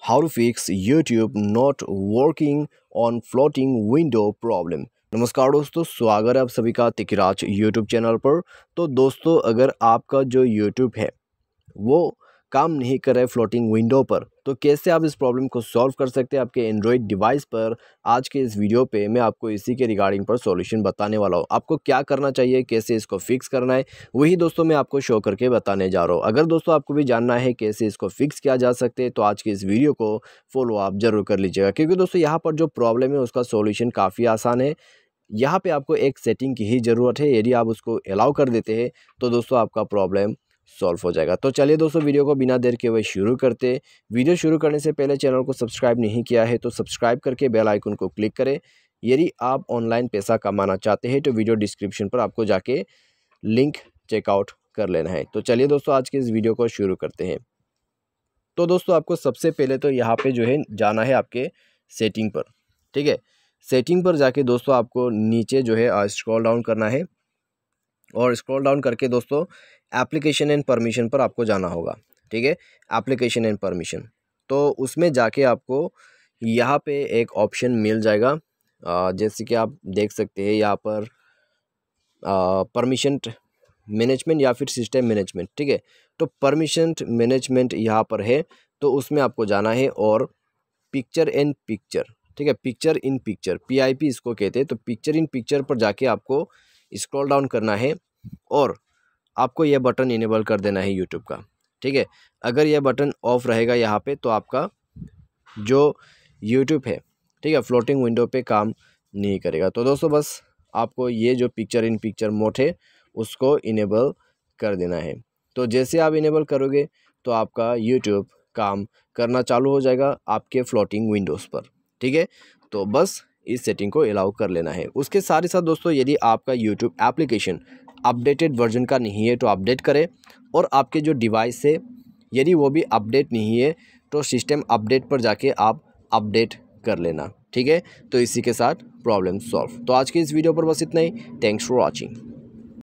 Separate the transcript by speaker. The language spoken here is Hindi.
Speaker 1: How to fix YouTube not working on floating window problem। नमस्कार दोस्तों, स्वागत है आप सभी का तिकराज YouTube चैनल पर। तो दोस्तों, अगर आपका जो YouTube है वो काम नहीं कर रहा है फ्लोटिंग विंडो पर, तो कैसे आप इस प्रॉब्लम को सॉल्व कर सकते हैं आपके एंड्रॉयड डिवाइस पर। आज के इस वीडियो पे मैं आपको इसी के रिगार्डिंग पर सॉल्यूशन बताने वाला हूँ। आपको क्या करना चाहिए, कैसे इसको फिक्स करना है, वही दोस्तों मैं आपको शो करके बताने जा रहा हूँ। अगर दोस्तों आपको भी जानना है कैसे इसको फिक्स किया जा सकते हैं, तो आज की इस वीडियो को फॉलो आप जरूर कर लीजिएगा, क्योंकि दोस्तों यहाँ पर जो प्रॉब्लम है उसका सॉल्यूशन काफ़ी आसान है। यहाँ पे आपको एक सेटिंग की ही ज़रूरत है। यदि आप उसको अलाउ कर देते हैं तो दोस्तों आपका प्रॉब्लम सॉल्व हो जाएगा। तो चलिए दोस्तों, वीडियो को बिना देर के हुए शुरू करते हैं। वीडियो शुरू करने से पहले चैनल को सब्सक्राइब नहीं किया है तो सब्सक्राइब करके बेल आइकन को क्लिक करें। यदि आप ऑनलाइन पैसा कमाना चाहते हैं तो वीडियो डिस्क्रिप्शन पर आपको जाके लिंक चेकआउट कर लेना है। तो चलिए दोस्तों, आज के इस वीडियो को शुरू करते हैं। तो दोस्तों, आपको सबसे पहले तो यहाँ पे जो है जाना है आपके सेटिंग पर। ठीक है, सेटिंग पर जाके दोस्तों आपको नीचे जो है स्क्रॉल डाउन करना है, और स्क्रॉल डाउन करके दोस्तों एप्लीकेशन एंड परमिशन पर आपको जाना होगा। ठीक है, एप्लीकेशन एंड परमिशन, तो उसमें जाके आपको यहाँ पे एक ऑप्शन मिल जाएगा। जैसे कि आप देख सकते हैं यहाँ पर परमिशन मैनेजमेंट या फिर सिस्टम मैनेजमेंट। ठीक है, तो परमिशन मैनेजमेंट यहाँ पर है, तो उसमें आपको जाना है। और पिक्चर इन पिक्चर, ठीक है, पिक्चर इन पिक्चर, PIP इसको कहते हैं। तो पिक्चर इन पिक्चर पर जाके आपको स्क्रॉल डाउन करना है और आपको यह बटन इनेबल कर देना है यूट्यूब का। ठीक है, अगर यह बटन ऑफ रहेगा यहाँ पे तो आपका जो यूट्यूब है, ठीक है, फ्लोटिंग विंडो पे काम नहीं करेगा। तो दोस्तों बस आपको ये जो पिक्चर इन पिक्चर मोड है उसको इनेबल कर देना है। तो जैसे आप इनेबल करोगे तो आपका यूट्यूब काम करना चालू हो जाएगा आपके फ्लोटिंग विंडोज़ पर। ठीक है, तो बस इस सेटिंग को अलाउ कर लेना है। उसके साथ ही साथ दोस्तों, यदि आपका यूट्यूब एप्लीकेशन अपडेटेड वर्जन का नहीं है तो अपडेट करें, और आपके जो डिवाइस है यदि वो भी अपडेट नहीं है तो सिस्टम अपडेट पर जाके आप अपडेट कर लेना। ठीक है, तो इसी के साथ प्रॉब्लम सॉल्व। तो आज की इस वीडियो पर बस इतना ही। Thanks for watching.